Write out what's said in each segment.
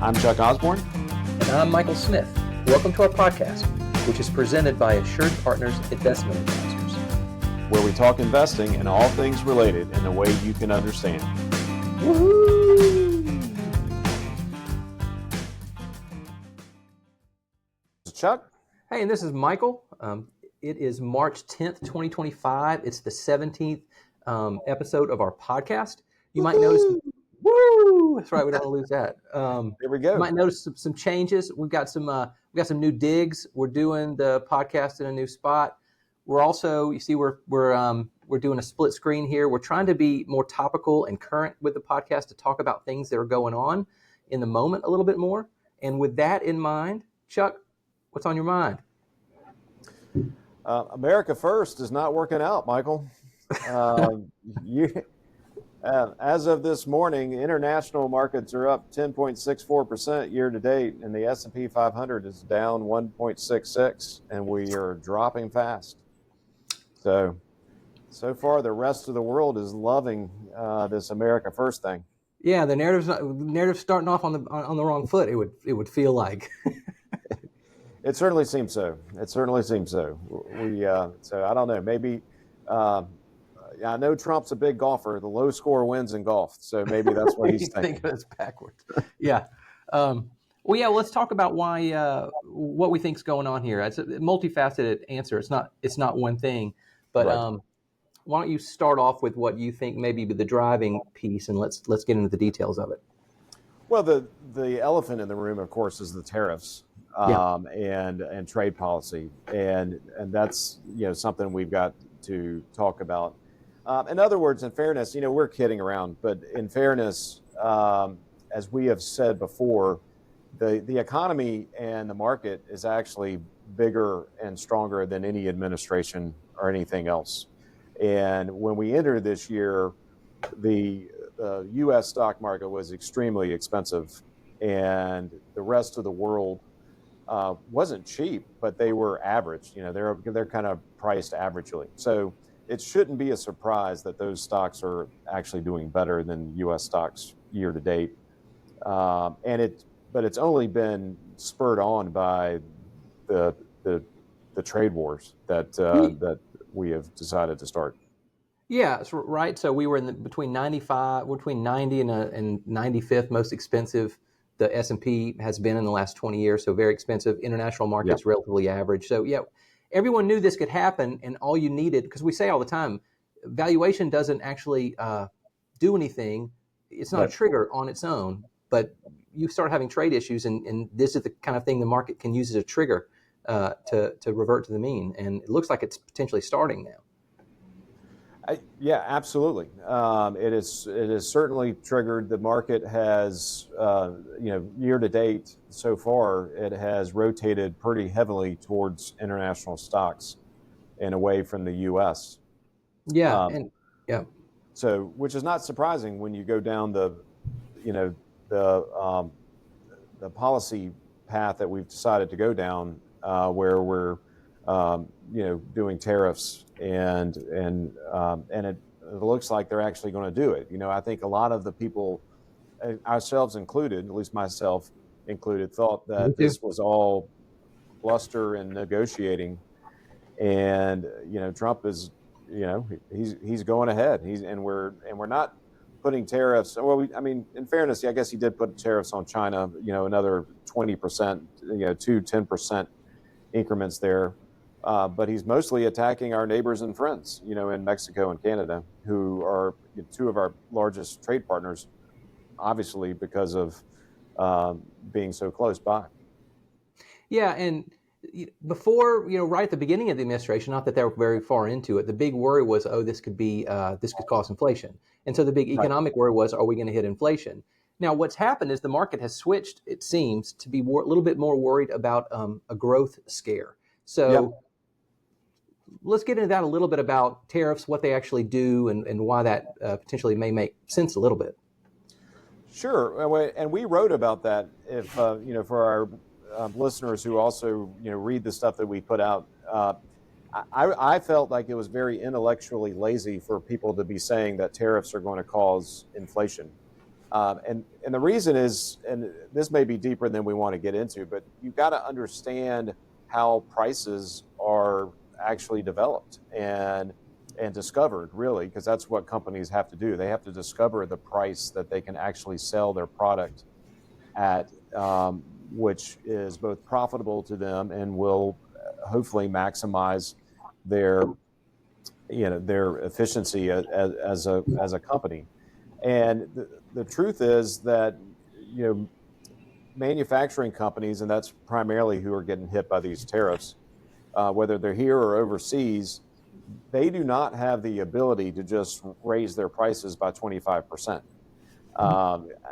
I'm Chuck Osborne. And I'm Michael Smith. Welcome to our podcast, which is presented by AssuredPartners Investment Advisors, where we talk investing and all things related in a way you can understand. Woohoo! Chuck? Hey, and this is Michael. It is March 10th, 2025. It's the 17th episode of our podcast. You might notice, woo! That's right, we don't want to lose that. There we go. You might notice some changes. We've got some new digs. We're doing the podcast in a new spot. We're also, you see, we're doing a split screen here. We're trying to be more topical and current with the podcast to talk about things that are going on in the moment a little bit more. And with that in mind, Chuck, what's on your mind? America First is not working out, Michael. As of this morning, international markets are up 10.64% year to date, and the S&P 500 is down 1.66, and we are dropping fast. So far, the rest of the world is loving this America First thing. Yeah, the narrative's starting off on the wrong foot. It would feel like. It certainly seems so. So I don't know. Maybe I know Trump's a big golfer. The low score wins in golf. So maybe that's what he's thinking. It's backwards. Yeah. Let's talk about what we think's going on here. It's a multifaceted answer. It's not one thing. But right. Why don't you start off with what you think maybe the driving piece, and let's get into the details of it. Well, the elephant in the room, of course, is the tariffs. And trade policy, and that's something we've got to talk about. In other words, in fairness, we're kidding around, but in fairness, as we have said before, the economy and the market is actually bigger and stronger than any administration or anything else. And when we entered this year, the U.S. stock market was extremely expensive, and the rest of the world wasn't cheap, but they were average. They're kind of priced averagely. So it shouldn't be a surprise that those stocks are actually doing better than U.S. stocks year to date. But it's only been spurred on by the trade wars that we have decided to start. Yeah, that's right. So we were between 90 and 95th most expensive. The S&P has been in the last 20 years, so very expensive. International markets, relatively average. So, everyone knew this could happen, and all you needed, because we say all the time, valuation doesn't actually do anything. It's not a trigger on its own, but you start having trade issues, and this is the kind of thing the market can use as a trigger to revert to the mean, and it looks like it's potentially starting now. Yeah, absolutely. It is certainly triggered. The market has, year to date so far, it has rotated pretty heavily towards international stocks and away from the U.S. So, which is not surprising when you go down the policy path that we've decided to go down, where we're doing tariffs, and it looks like they're actually going to do it. I think a lot of the people, ourselves included, at least myself included, thought that this was all bluster and negotiating, and Trump is, he's going ahead. We're not putting tariffs. Well, in fairness, I guess he did put tariffs on China. Another 20%, 10% increments there. But he's mostly attacking our neighbors and friends, in Mexico and Canada, who are two of our largest trade partners, obviously because of being so close by. Yeah, and before, right at the beginning of the administration, not that they were very far into it, the big worry was, this could cause inflation. And so the big economic worry was, are we going to hit inflation? Now, what's happened is the market has switched, it seems, to be a little bit more worried about a growth scare. So let's get into that a little bit about tariffs, what they actually do, and why that potentially may make sense a little bit. Sure, and we wrote about that. If for our listeners who also read the stuff that we put out, I felt like it was very intellectually lazy for people to be saying that tariffs are going to cause inflation. And the reason is, and this may be deeper than we want to get into, but you've got to understand how prices are actually developed and discovered, really, because that's what companies have to do. They have to discover the price that they can actually sell their product at, which is both profitable to them and will hopefully maximize their their efficiency as a company. And the truth is that manufacturing companies, and that's primarily who are getting hit by these tariffs, whether they're here or overseas, they do not have the ability to just raise their prices by 25%.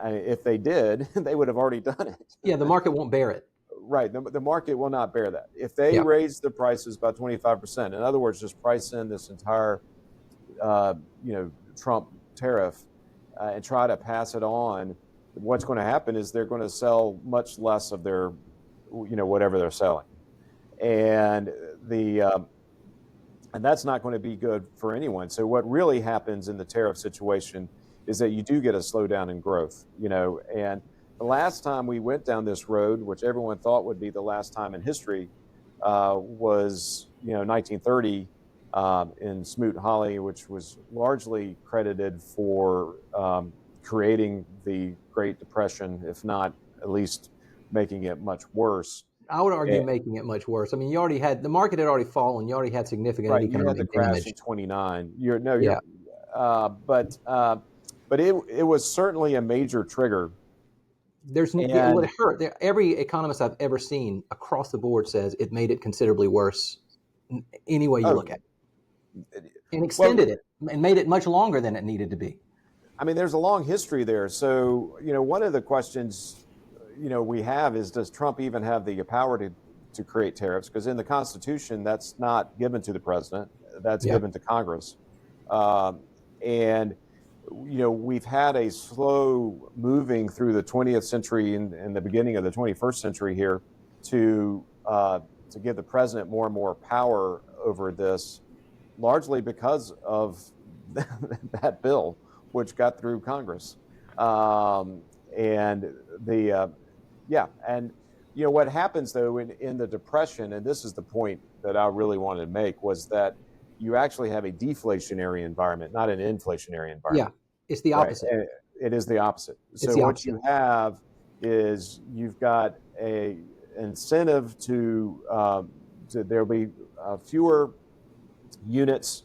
If they did, they would have already done it. Yeah, the market won't bear it. Right. The market will not bear that. If they raise the prices by 25%, in other words, just price in this entire, Trump tariff and try to pass it on, what's going to happen is they're going to sell much less of their, whatever they're selling. And and that's not going to be good for anyone. So what really happens in the tariff situation is that you do get a slowdown in growth, and the last time we went down this road, which everyone thought would be the last time in history, was 1930 in Smoot-Hawley, which was largely credited for creating the Great Depression, if not at least making it much worse. I would argue making it much worse. I mean, the market had already fallen. You already had significant economic You had the crash damage in '29. But it was certainly a major trigger. It would hurt. Every economist I've ever seen across the board says it made it considerably worse any way you look at it. And extended it and made it much longer than it needed to be. I mean, there's a long history there. So, one of the questions, we have is, does Trump even have the power to create tariffs? Because in the Constitution, that's not given to the president. That's given to Congress. And we've had a slow moving through the 20th century and the beginning of the 21st century here to give the president more and more power over this, largely because of that bill, which got through Congress. What happens though in the Depression, and this is the point that I really wanted to make, was that you actually have a deflationary environment, not an inflationary environment. Yeah, it's the opposite. Right. It is the opposite. So what you have is you've got a incentive to there'll be fewer units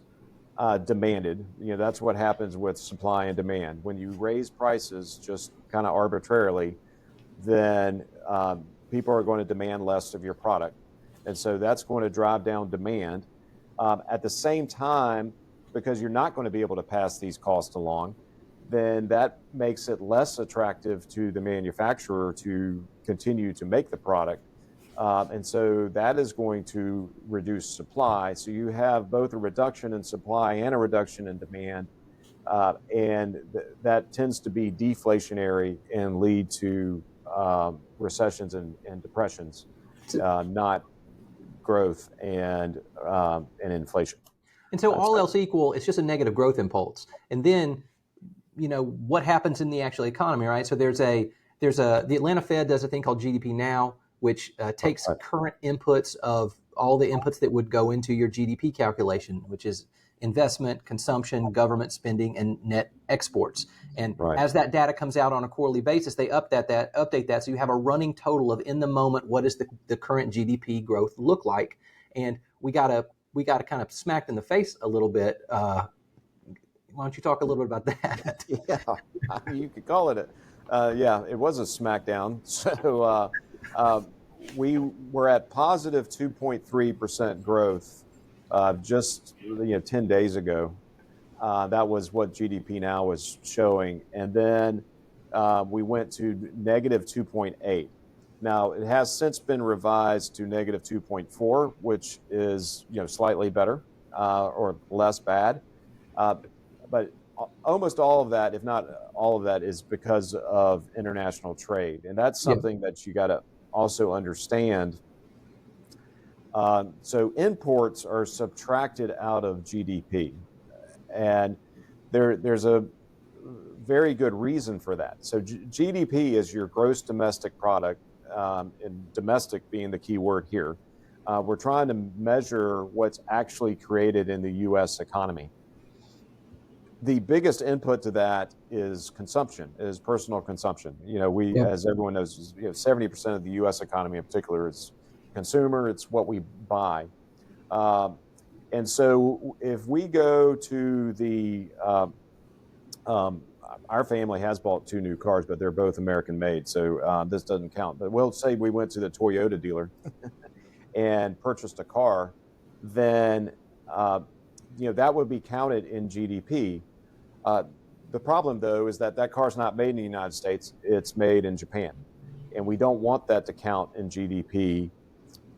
demanded. That's what happens with supply and demand. When you raise prices just kind of arbitrarily, then people are going to demand less of your product. And so that's going to drive down demand. At the same time, because you're not going to be able to pass these costs along, then that makes it less attractive to the manufacturer to continue to make the product. And so that is going to reduce supply. So you have both a reduction in supply and a reduction in demand. That tends to be deflationary and lead to recessions and depressions, not growth and inflation. And so all else equal, it's just a negative growth impulse. And then, what happens in the actual economy, right? So the Atlanta Fed does a thing called GDP Now, which takes current inputs of all the inputs that would go into your GDP calculation, which is investment, consumption, government spending, and net exports. And as that data comes out on a quarterly basis, they update that. So you have a running total of, in the moment, what does the current GDP growth look like? And we got to kind of smacked in the face a little bit. Why don't you talk a little bit about that? Yeah, you could call it it was a smackdown. So we were at positive 2.3% growth just 10 days ago. That was what GDP Now was showing. And then we went to negative 2.8. Now, it has since been revised to negative 2.4, which is slightly better or less bad. But almost all of that, if not all of that, is because of international trade. And that's something that you got to also understand. So imports are subtracted out of GDP. And there's very good reason for that. So GDP is your gross domestic product, and domestic being the key word here. We're trying to measure what's actually created in the U.S. economy. The biggest input to that is consumption, is personal consumption. As everyone knows, 70% of the U.S. economy in particular is consumer. It's what we buy. And so if we go to our family has bought 2 new cars, but they're both American made. So this doesn't count. But we'll say we went to the Toyota dealer and purchased a car, then that would be counted in GDP. The problem, though, is that car's not made in the United States. It's made in Japan. And we don't want that to count in GDP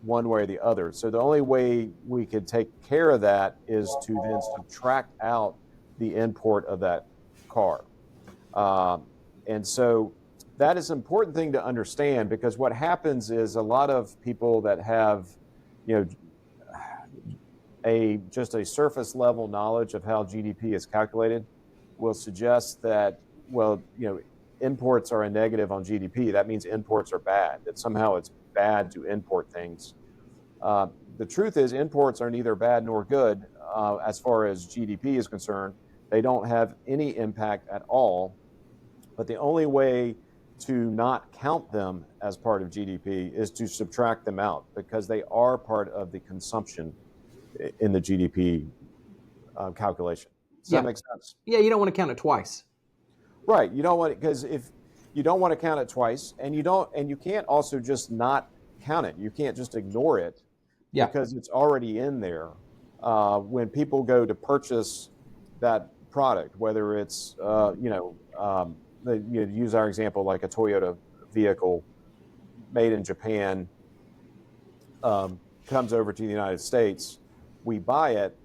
one way or the other. So the only way we could take care of that is to then subtract out the import of that car. And so that is an important thing to understand, because what happens is a lot of people that have, just a surface level knowledge of how GDP is calculated will suggest that, imports are a negative on GDP. That means imports are bad, that somehow it's bad to import things. The truth is imports are neither bad nor good as far as GDP is concerned. They don't have any impact at all. But the only way to not count them as part of GDP is to subtract them out, because they are part of the consumption in the GDP calculation. Does that make sense? Yeah, you don't want to count it twice. Right. You don't want it, because if you don't want to count it twice, and you can't also just not count it. You can't just ignore it, because it's already in there. When people go to purchase that product, whether it's use our example, like a Toyota vehicle made in Japan, comes over to the United States, we buy it.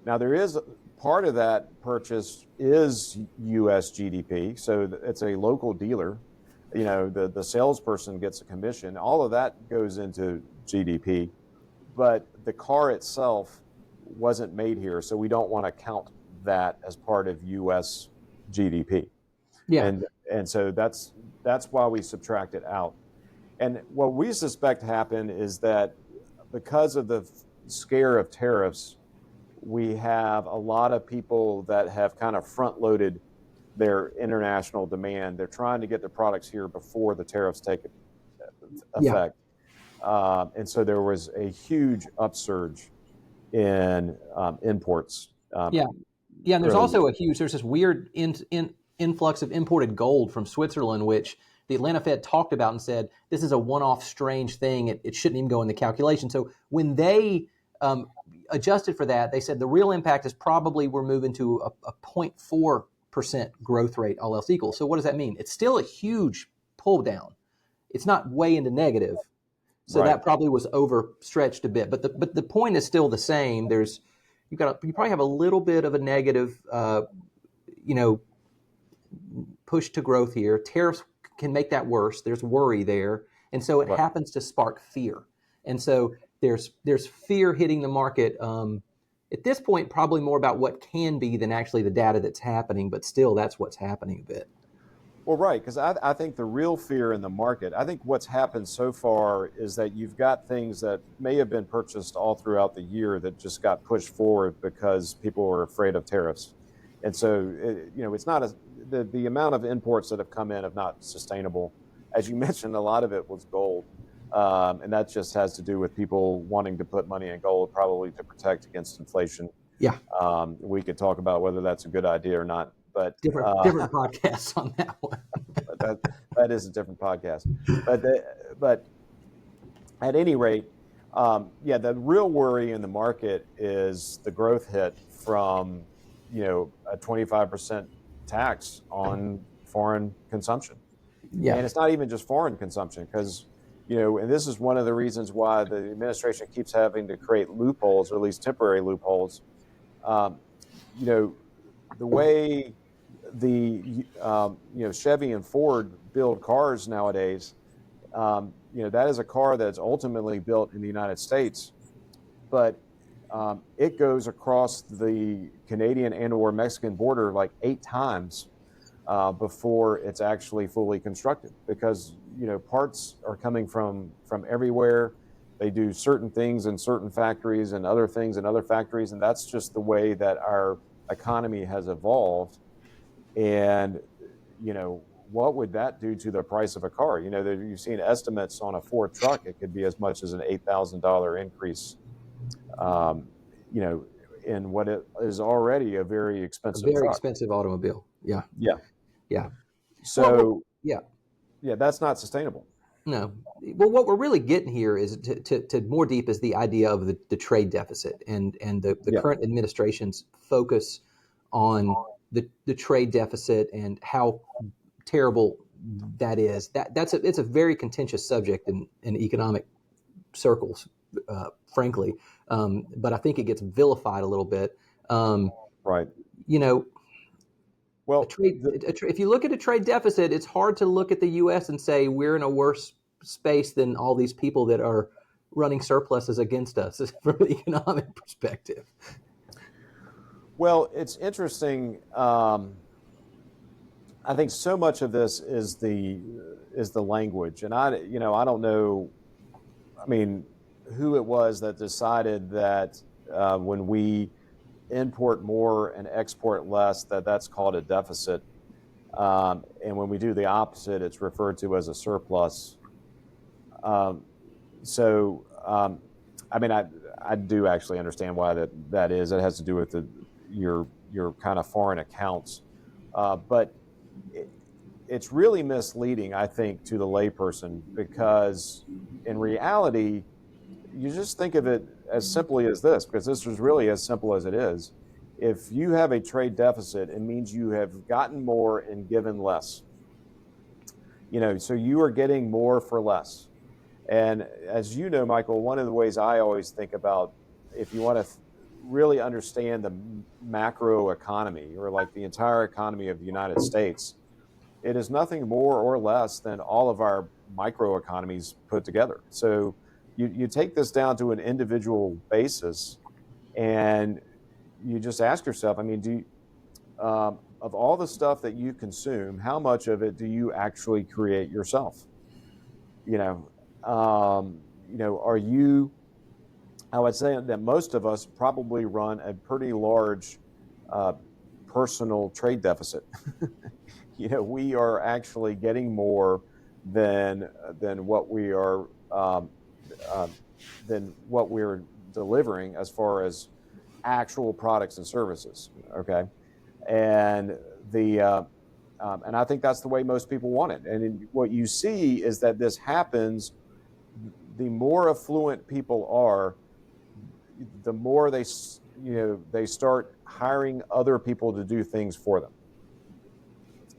Now, there is part of that purchase is U.S. GDP, so it's a local dealer. The salesperson gets a commission. All of that goes into GDP, but the car itself wasn't made here, so we don't want to count that as part of U.S. GDP. Yeah. And so that's why we subtract it out. And what we suspect happened is that because of the scare of tariffs, we have a lot of people that have kind of front-loaded their international demand. They're trying to get their products here before the tariffs take effect. And so there was a huge upsurge in imports. And there's also there's this weird influx of imported gold from Switzerland, which the Atlanta Fed talked about and said, this is a one-off strange thing. It shouldn't even go in the calculation. So when they adjusted for that, they said the real impact is probably we're moving to a 0.4% growth rate, all else equal. So what does that mean? It's still a huge pull down. It's not way into negative. So that probably was overstretched a bit. But the point is still the same. You probably have a little bit of a negative push to growth here. Tariffs can make that worse. There's worry there. And so it happens to spark fear. And so there's fear hitting the market. At this point, probably more about what can be than actually the data that's happening, but still that's what's happening a bit. Well, right, because I think the real fear in the market, I think what's happened so far is that you've got things that may have been purchased all throughout the year that just got pushed forward because people were afraid of tariffs. And so, it's not the amount of imports that have come in are not sustainable. As you mentioned, a lot of it was gold. And that just has to do with people wanting to put money in gold, probably to protect against inflation. Yeah. We could talk about whether that's a good idea or not. But different podcasts on that one. that is a different podcast. But at any rate, the real worry in the market is the growth hit from a 25% tax on foreign consumption. Yeah. And it's not even just foreign consumption, because and this is one of the reasons why the administration keeps having to create loopholes, or at least temporary loopholes. The way the Chevy and Ford build cars nowadays, that is a car that's ultimately built in the United States, but it goes across the Canadian and/or Mexican border like 8 times before it's actually fully constructed, because parts are coming from everywhere. They do certain things in certain factories and other things in other factories, and that's just the way that our economy has evolved. And what would that do to the price of a car? You've seen estimates on a Ford truck; it could be as much as an $8,000 increase. Um, you know, in what it is already a very A expensive very truck. expensive automobile. Yeah. Yeah. Yeah. So Yeah. yeah, that's not sustainable. No. Well, what we're really getting here is to more deep is the idea of the trade deficit and the Yeah. current administration's focus on the trade deficit and how terrible that is. It's a very contentious subject in economic circles, frankly. But I think it gets vilified a little bit. Right. You know, Well, if you look at a trade deficit, it's hard to look at the U.S. and say we're in a worse space than all these people that are running surpluses against us from an economic perspective. well, it's interesting. I think so much of this is the language, and I don't know. I mean, who it was that decided that when we import more and export less, that's called a deficit, and when we do the opposite, it's referred to as a surplus. Um, so, I mean, I do actually understand why that is. It has to do with your kind of foreign accounts, but it, it's really misleading, I think, to the layperson, because in reality, you just think of it as simply as this, because this is really as simple as it is. If you have a trade deficit, it means you have gotten more and given less. So you are getting more for less. And as you know, Michael, one of the ways I always think about, if you want to really understand the macro economy, or like the entire economy of the United States, it is nothing more or less than all of our micro economies put together. So you take this down to an individual basis, and you just ask yourself, I mean, of all the stuff that you consume, how much of it do you actually create yourself? You know, are you? I would say that most of us probably run a pretty large uh, personal trade deficit. We are actually getting more than what we are uh, than what we're delivering as far as actual products and services. Okay, and and I think that's the way most people want it. And what you see is that this happens. The more affluent people are, the more they start hiring other people to do things for them.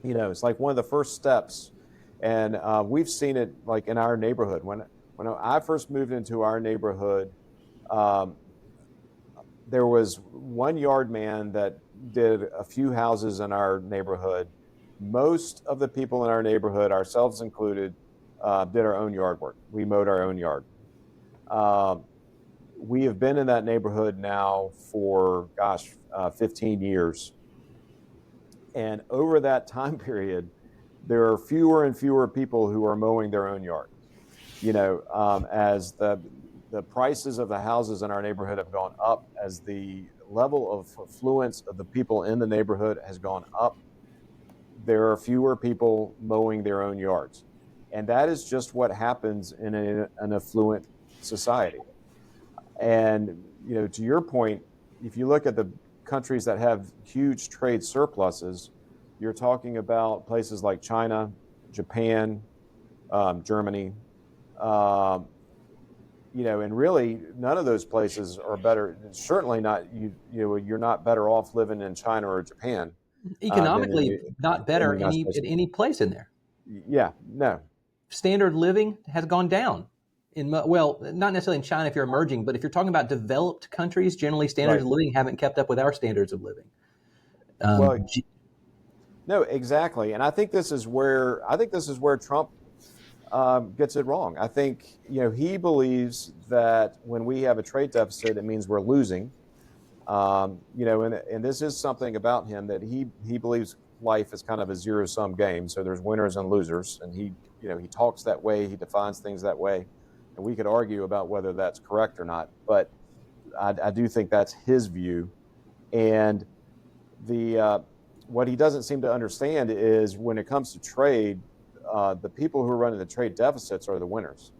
It's like one of the first steps, and we've seen it like in our neighborhood. When I first moved into our neighborhood, um, there was one yard man that did a few houses in our neighborhood. Most of the people in our neighborhood, ourselves included, did our own yard work. We mowed our own yard. Um, we have been in that neighborhood now for, 15 years. And over that time period, there are fewer and fewer people who are mowing their own yard. As the prices of the houses in our neighborhood have gone up, as the level of affluence of the people in the neighborhood has gone up, there are fewer people mowing their own yards. And that is just what happens in an affluent society. And, to your point, if you look at the countries that have huge trade surpluses, you're talking about places like China, Japan, Germany, um, and really none of those places are better. Certainly not you're not better off living in China or Japan than Economically, not in better the United States. at any place in there. Yeah, no, Standard living has gone down. Not necessarily in China if you're emerging, but if you're talking about developed countries, generally standards right. of living haven't kept up with our standards of living. Well, Um, no, exactly, and I think this is where Trump gets it wrong. I think he believes that when we have a trade deficit, it means we're losing. And this is something about him that he believes. life is kind of a zero-sum game. So there's winners and losers, and he talks that way, he defines things that way, and we could argue about whether that's correct or not. But I do think that's his view, and the what he doesn't seem to understand is when it comes to trade, the people who are running the trade deficits are the winners.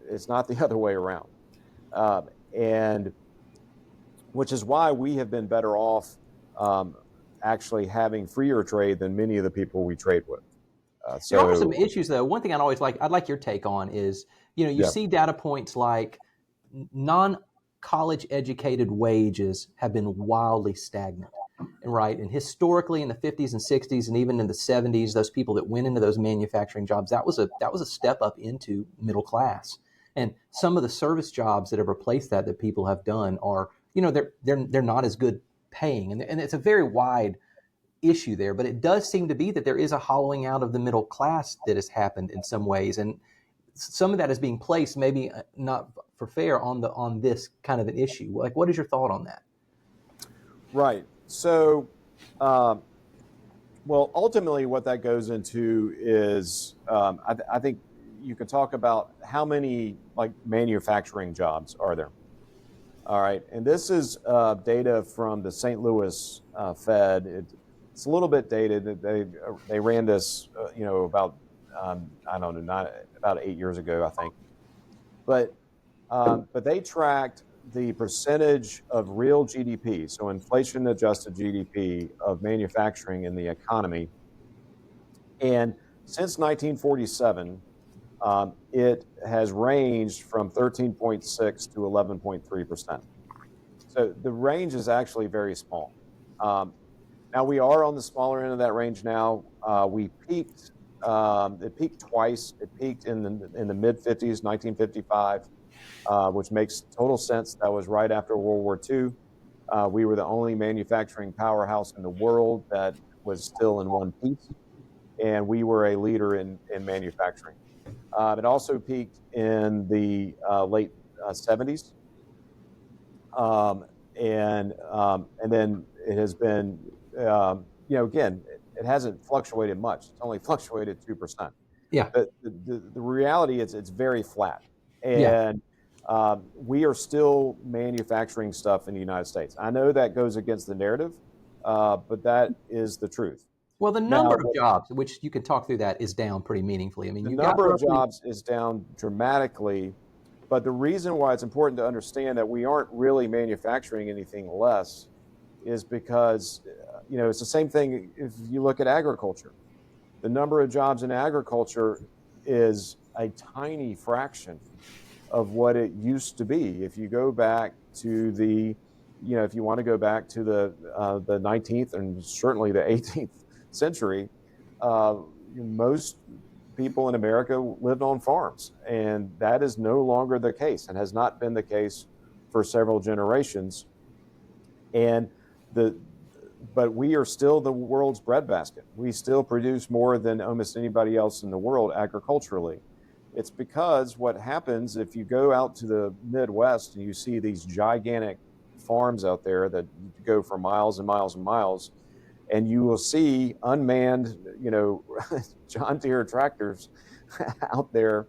It's not the other way around, and which is why we have been better off actually having freer trade than many of the people we trade with. There are some issues, though. One thing I'd like your take on is, you see data points like non-college educated wages have been wildly stagnant, right? And historically, in the 50s and 60s, and even in the 70s, those people that went into those manufacturing jobs, that was a step up into middle class. And some of the service jobs that have replaced that people have done are, they're not as good paying, and it's a very wide issue there, but it does seem to be that there is a hollowing out of the middle class that has happened in some ways, and some of that is being placed, maybe not for fair, on this kind of an issue. Like, what is your thought on that? Right. So, well, ultimately, what that goes into is, I think you could talk about how many manufacturing jobs are there. All right, and this is data from the St. Louis Fed. It's a little bit dated. They ran this, about I don't know, about 8 years ago, I think. But they tracked the percentage of real GDP, so inflation-adjusted GDP of manufacturing in the economy, and since 1947, it has ranged from 13.6 to 11.3%. So the range is actually very small. Now we are on the smaller end of that range now. We peaked. It peaked twice. It peaked in the mid 50s, 1955, which makes total sense. That was right after World War II. We were the only manufacturing powerhouse in the world that was still in one piece, and we were a leader in manufacturing. It also peaked in the late 70s, and then it has been, again, it hasn't fluctuated much. It's only fluctuated 2%. Yeah. But the reality is it's very flat, Yeah. and we are still manufacturing stuff in the United States. I know that goes against the narrative, but that is the truth. Well, the Now, number of jobs, which you can talk through that, is down pretty meaningfully. I mean, the you've got number of roughly jobs is down dramatically, but the reason why it's important to understand that we aren't really manufacturing anything less is because, it's the same thing if you look at agriculture. The number of jobs in agriculture is a tiny fraction of what it used to be. If you go back to if you want to go back to the 19th and certainly the 18th century, most people in America lived on farms, and that is no longer the case and has not been the case for several generations. And but we are still the world's breadbasket. We still produce more than almost anybody else in the world agriculturally. It's because what happens if you go out to the Midwest and you see these gigantic farms out there that go for miles and miles and miles, and you will see unmanned, John Deere tractors out there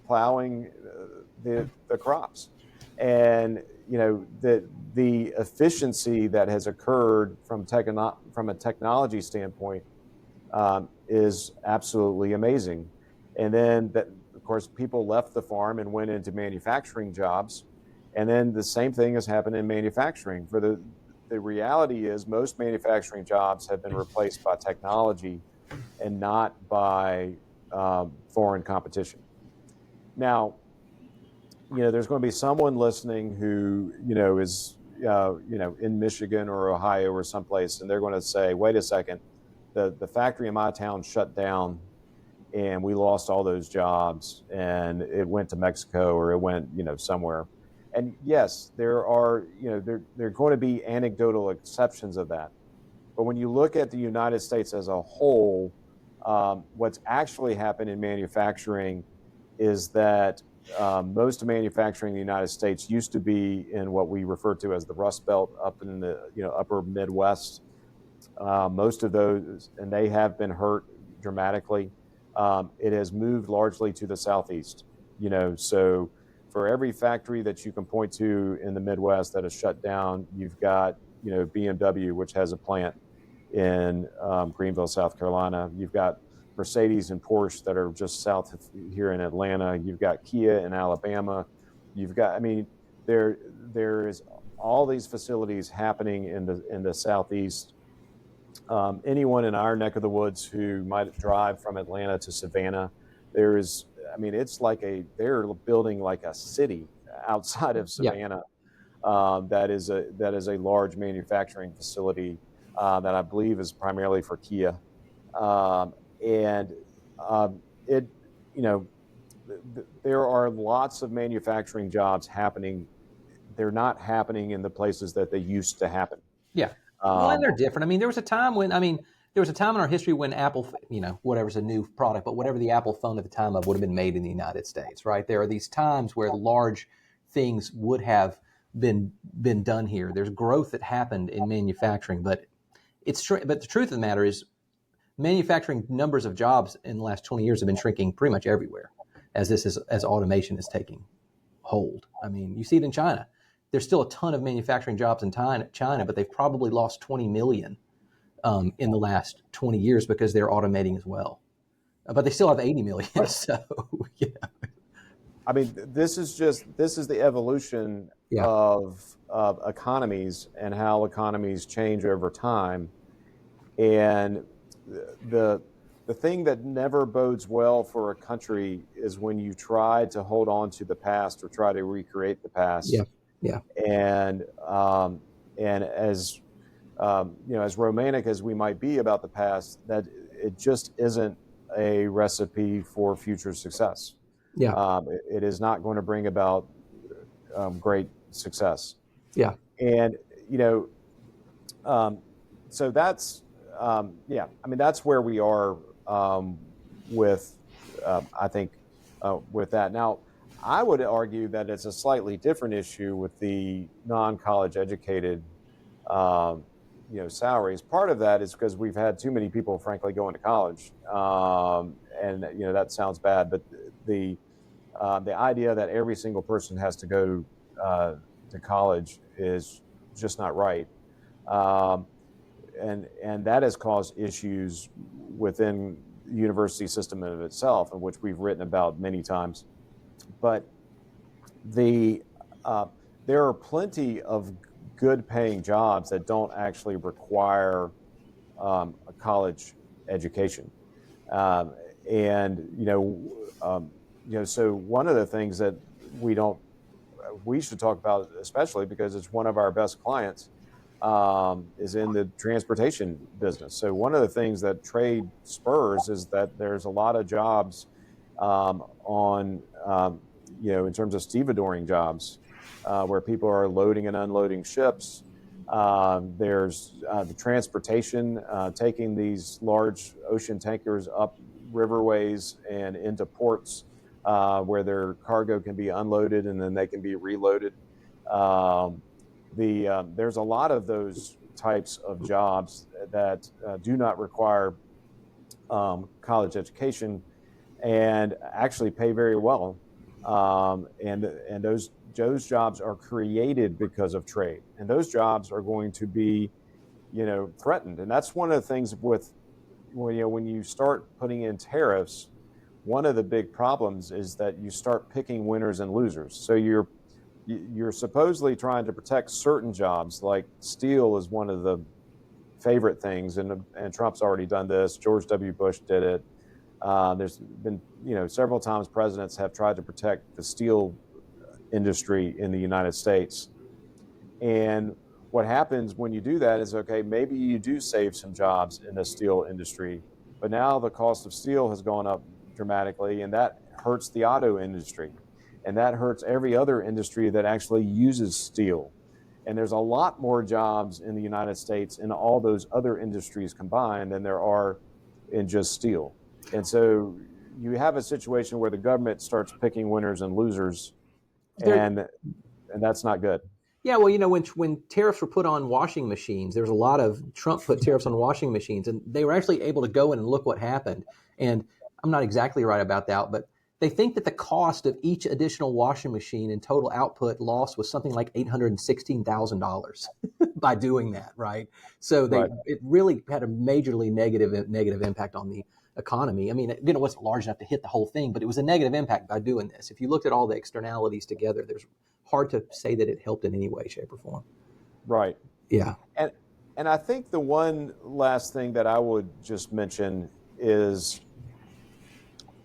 plowing the crops. And the efficiency that has occurred from a technology standpoint is absolutely amazing. And then of course, people left the farm and went into manufacturing jobs, and then the same thing has happened in manufacturing. For the reality is most manufacturing jobs have been replaced by technology and not by foreign competition. Now, there's going to be someone listening who, is, in Michigan or Ohio or someplace, and they're going to say, wait a second, the factory in my town shut down and we lost all those jobs and it went to Mexico or it went, somewhere. And yes, there are, there are going to be anecdotal exceptions of that. But when you look at the United States as a whole, what's actually happened in manufacturing is that most manufacturing in the United States used to be in what we refer to as the Rust Belt, up in the upper Midwest, Most of those, and they have been hurt dramatically. It has moved largely to the southeast. So for every factory that you can point to in the Midwest that is shut down, you've got BMW, which has a plant in Greenville, South Carolina. You've got Mercedes and Porsche that are just south of here in Atlanta. You've got Kia in Alabama. You've got, I mean, there is all these facilities happening in the southeast. Anyone in our neck of the woods who might drive from Atlanta to Savannah, it's like they're building like a city outside of Yeah. Savannah. That is a large manufacturing facility that I believe is primarily for Kia, and it, you know, there are lots of manufacturing jobs happening. They're not happening in the places that they used to happen. Yeah. Well, and they're different. I mean, there was a time in our history when Apple, whatever's a new product, but whatever the Apple phone at the time of would have been made in the United States, right? There are these times where large things would have been done here. There's growth that happened in manufacturing, but but the truth of the matter is manufacturing numbers of jobs in the last 20 years have been shrinking pretty much everywhere as automation is taking hold. I mean, you see it in China. There's still a ton of manufacturing jobs in China, but they've probably lost 20 million in the last 20 years because they're automating as well. But they still have 80 million. Right. So, yeah. I mean, this is the evolution of economies and how economies change over time. And the thing that never bodes well for a country is when you try to hold on to the past or try to recreate the past. Yeah. Yeah. And as as romantic as we might be about the past, that it just isn't a recipe for future success. Yeah. It is not going to bring about great success. Yeah. And so that's that's where we are with I think with that. Now, I would argue that it's a slightly different issue with the non-college educated salaries. Part of that is because we've had too many people, frankly, going to college, and that sounds bad, but the idea that every single person has to go to college is just not right, and that has caused issues within the university system in of itself, in which we've written about many times. But there are plenty of good paying jobs that don't actually require a college education. So one of the things that we should talk about, especially because it's one of our best clients, is in the transportation business. So one of the things that trade spurs is that there's a lot of jobs in terms of stevedoring jobs, where people are loading and unloading ships. There's the transportation, taking these large ocean tankers up riverways and into ports where their cargo can be unloaded and then they can be reloaded. There's a lot of those types of jobs that do not require college education and actually pay very well. And those jobs are created because of trade, and those jobs are going to be, threatened. And that's one of the things when you start putting in tariffs. One of the big problems is that you start picking winners and losers. So you're supposedly trying to protect certain jobs, like steel is one of the favorite things, and Trump's already done this. George W. Bush did it. There's been, several times presidents have tried to protect the steel industry in the United States. And what happens when you do that is, okay, maybe you do save some jobs in the steel industry, but now the cost of steel has gone up dramatically, and that hurts the auto industry, and that hurts every other industry that actually uses steel. And there's a lot more jobs in the United States in all those other industries combined than there are in just steel. And so you have a situation where the government starts picking winners and losers, and that's not good. Yeah, well, when tariffs were put on washing machines, there was a lot of Trump put tariffs on washing machines, and they were actually able to go in and look what happened. And I'm not exactly right about that, but they think that the cost of each additional washing machine and total output loss was something like $816,000 by doing that, right? So Right. it really had a majorly negative impact on the economy. I mean, it wasn't large enough to hit the whole thing, but it was a negative impact by doing this. If you looked at all the externalities together, there's hard to say that it helped in any way, shape, or form. Right. Yeah. And and I think the one last thing that I would just mention is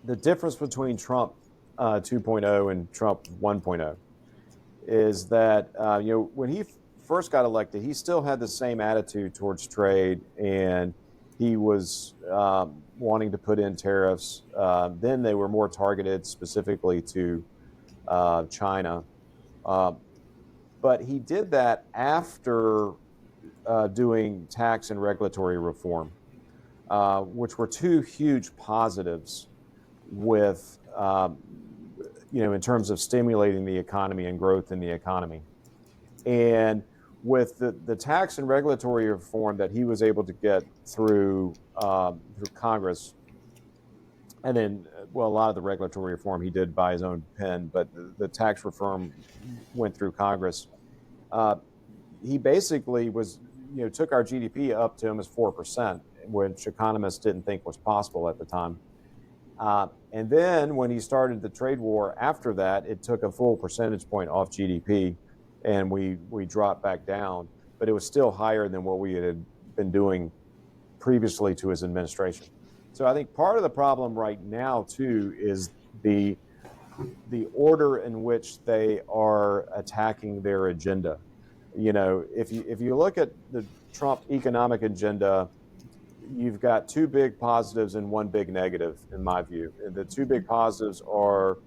the difference between Trump 2.0 and Trump 1.0 is that when he first got elected, he still had the same attitude towards trade, and he was wanting to put in tariffs. Then they were more targeted specifically to China, uh, but he did that after doing tax and regulatory reform, which were two huge positives with in terms of stimulating the economy and growth in the economy. And with the tax and regulatory reform that he was able to get through Congress, and then a lot of the regulatory reform he did by his own pen, but the tax reform went through Congress. Uh, he basically took our GDP up to almost 4%, which economists didn't think was possible at the time. And then when he started the trade war after that, it took a full percentage point off GDP, and we dropped back down. But it was still higher than what we had been doing previously to his administration. So I think part of the problem right now too is the order in which they are attacking their agenda. If you look at the Trump economic agenda, you've got two big positives and one big negative, in my view. And the two big positives are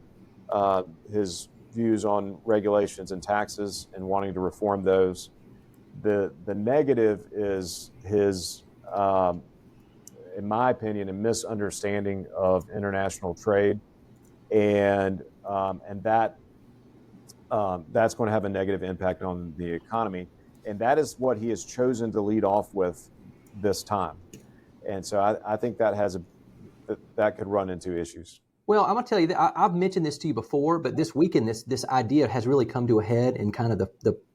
his views on regulations and taxes and wanting to reform those. The negative is his, in my opinion, a misunderstanding of international trade, and that that's going to have a negative impact on the economy. And that is what he has chosen to lead off with this time. And so I think that could run into issues. Well, I'm gonna tell you that I've mentioned this to you before, but this weekend, this idea has really come to a head in kind of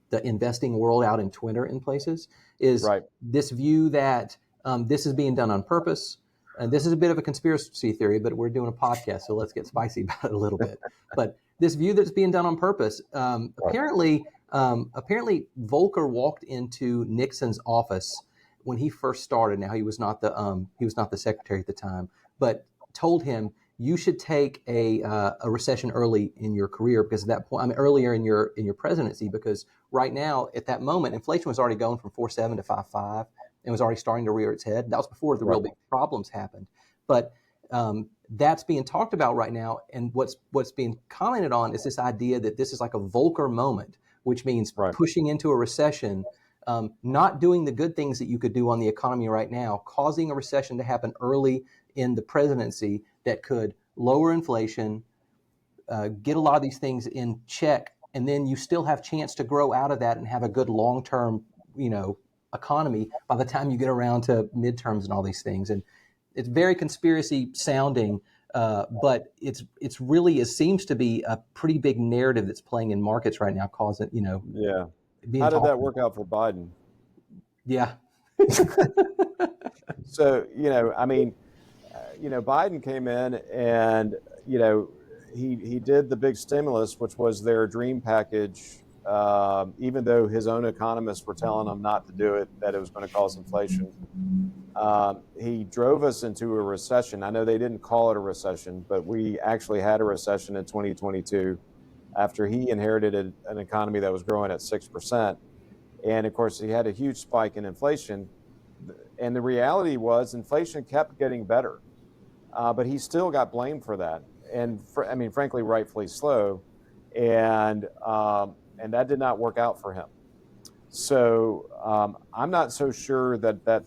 the investing world out in Twitter and places. Is Right. this view that this is being done on purpose? And this is a bit of a conspiracy theory, but we're doing a podcast, so let's get spicy about it a little bit. But this view that's being done on purpose, apparently Volcker walked into Nixon's office when he first started. Now he was not the secretary at the time, but told him, you should take a recession early in your career, because at that point, I mean, earlier in your presidency, because right now at that moment, inflation was already going from 4.7 to 5.5 and was already starting to rear its head. That was before the real big problems happened. But that's being talked about right now, and what's being commented on is this idea that this is like a Volcker moment, which means pushing into a recession, not doing the good things that you could do on the economy right now, causing a recession to happen early in the presidency that could lower inflation, get a lot of these things in check, and then you still have chance to grow out of that and have a good long-term, economy by the time you get around to midterms and all these things. And it's very conspiracy sounding, but it's really, it seems to be a pretty big narrative that's playing in markets right now, causing, Yeah. How did that work out for Biden? Yeah. So, I mean, Biden came in and, he did the big stimulus, which was their dream package, even though his own economists were telling him not to do it, that it was going to cause inflation. He drove us into a recession. I know they didn't call it a recession, but we actually had a recession in 2022 after he inherited an economy that was growing at 6%. And of course, he had a huge spike in inflation. And the reality was inflation kept getting better, but he still got blamed for that. And frankly, rightfully so. And that did not work out for him. So I'm not so sure that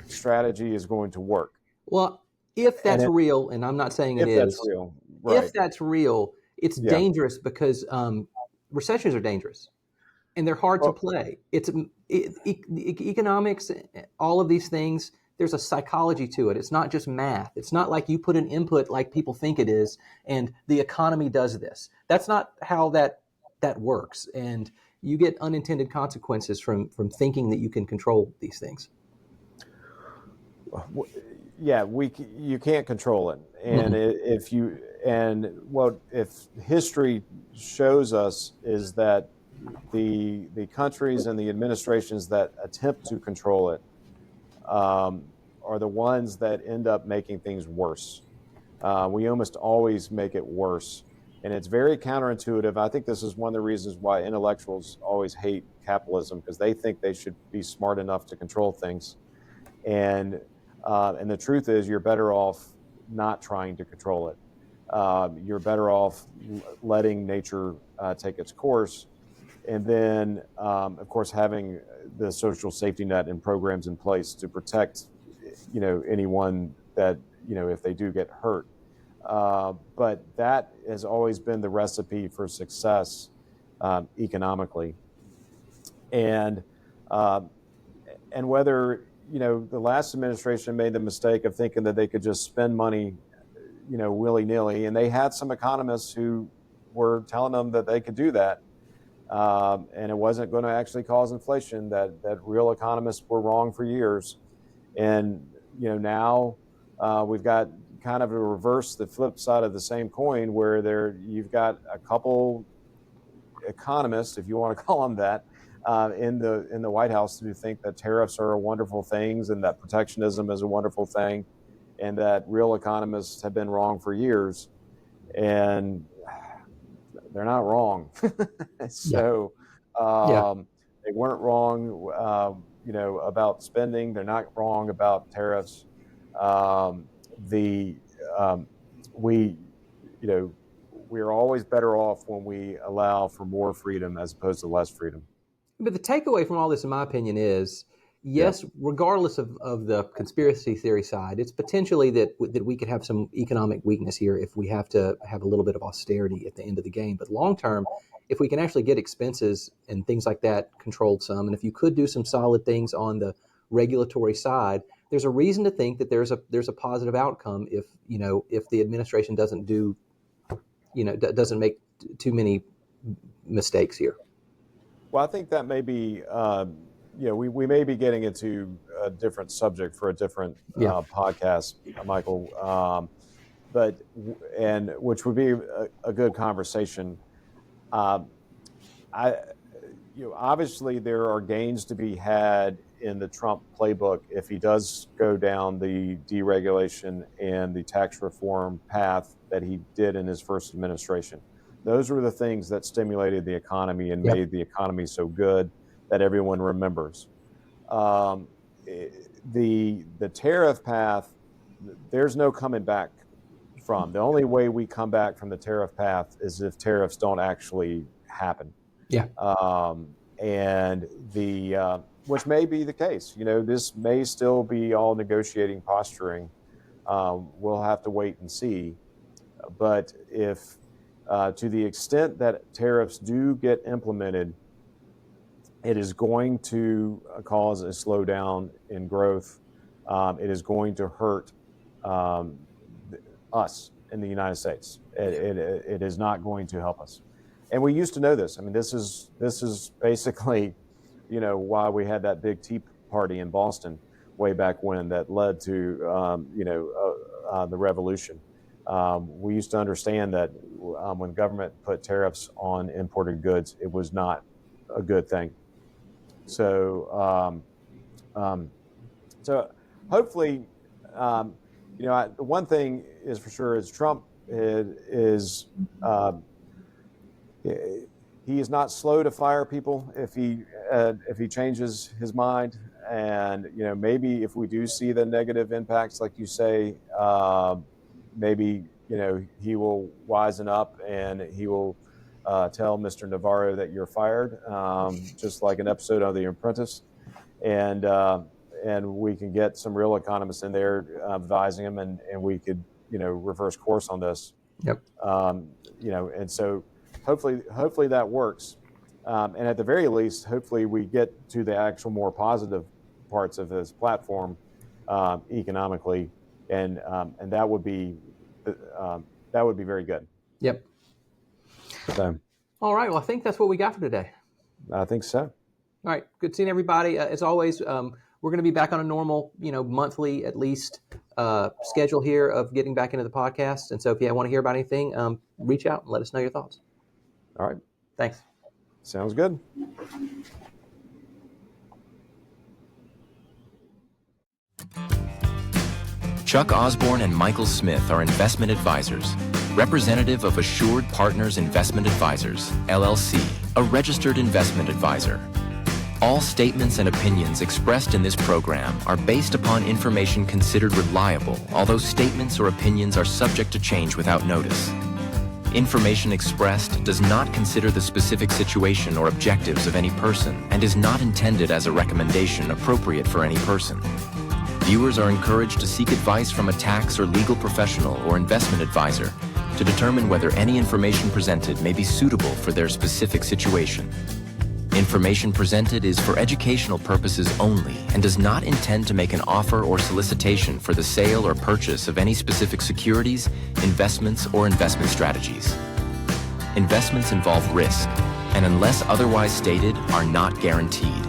strategy is going to work. Well, if that's real, and I'm not saying it is. If that's real, right. If that's real, it's dangerous, because recessions are dangerous. and they're hard to Well, play. Economics, all of these things. There's a psychology to it. It's not just math. It's not like you put an input like people think it is, and the economy does this. That's not how that works, and you get unintended consequences from thinking that you can control these things. yeah, you can't control it, and if history shows us is that the countries and the administrations that attempt to control it are the ones that end up making things worse. We almost always make it worse. And it's very counterintuitive. I think this is one of the reasons why intellectuals always hate capitalism, because they think they should be smart enough to control things. And the truth is, you're better off not trying to control it. You're better off letting nature take its course. And then, of course, having the social safety net and programs in place to protect, anyone that, if they do get hurt. But that has always been the recipe for success economically. And and whether, the last administration made the mistake of thinking that they could just spend money, willy-nilly, and they had some economists who were telling them that they could do that, and it wasn't going to actually cause inflation, that real economists were wrong for years. And now we've got kind of a reverse, the flip side of the same coin, where you've got a couple economists, if you want to call them that, in the White House, who think that tariffs are wonderful things and that protectionism is a wonderful thing, and that real economists have been wrong for years, and they're not wrong. So they weren't wrong, about spending. They're not wrong about tariffs. We, we're always better off when we allow for more freedom as opposed to less freedom. But the takeaway from all this, in my opinion, is Yeah. yes, regardless of the conspiracy theory side, it's potentially that we could have some economic weakness here if we have to have a little bit of austerity at the end of the game. But long term, if we can actually get expenses and things like that controlled some, and if you could do some solid things on the regulatory side, there's a reason to think that there's a positive outcome if the administration doesn't doesn't make too many mistakes here. Well, I think that may be, we may be getting into a different subject for a different podcast, Michael, which would be a good conversation. Obviously there are gains to be had in the Trump playbook if he does go down the deregulation and the tax reform path that he did in his first administration. Those were the things that stimulated the economy and made the economy so good that everyone remembers. The tariff path, there's no coming back from. The only way we come back from the tariff path is if tariffs don't actually happen. Yeah. And which may be the case. This may still be all negotiating posturing. We'll have to wait and see. But if to the extent that tariffs do get implemented, it is going to cause a slowdown in growth. It is going to hurt us in the United States. It is not going to help us. And we used to know this. I mean, this is basically, why we had that big Tea Party in Boston way back when that led to, the revolution. We used to understand that when government put tariffs on imported goods, it was not a good thing. So, hopefully, the one thing is for sure is Trump is he is not slow to fire people if he changes his mind. And maybe if we do see the negative impacts, like you say, maybe he will wisen up and he will tell Mr. Navarro that you're fired, just like an episode of The Apprentice, and we can get some real economists in there advising him, and we could reverse course on this. Yep. And so hopefully that works. And at the very least, hopefully we get to the actual more positive parts of this platform economically, and that would be very good. Yep. So, all right. Well, I think that's what we got for today. I think so. All right. Good seeing everybody. As always, we're going to be back on a normal, monthly at least schedule here of getting back into the podcast. And so if you want to hear about anything, reach out and let us know your thoughts. All right. Thanks. Sounds good. Chuck Osborne and Michael Smith are investment advisors, representative of AssuredPartners Investment Advisors, LLC, a registered investment advisor. All statements and opinions expressed in this program are based upon information considered reliable, although statements or opinions are subject to change without notice. Information expressed does not consider the specific situation or objectives of any person and is not intended as a recommendation appropriate for any person. Viewers are encouraged to seek advice from a tax or legal professional or investment advisor to determine whether any information presented may be suitable for their specific situation. Information presented is for educational purposes only and does not intend to make an offer or solicitation for the sale or purchase of any specific securities, investments, or investment strategies. Investments involve risk and, unless otherwise stated, are not guaranteed.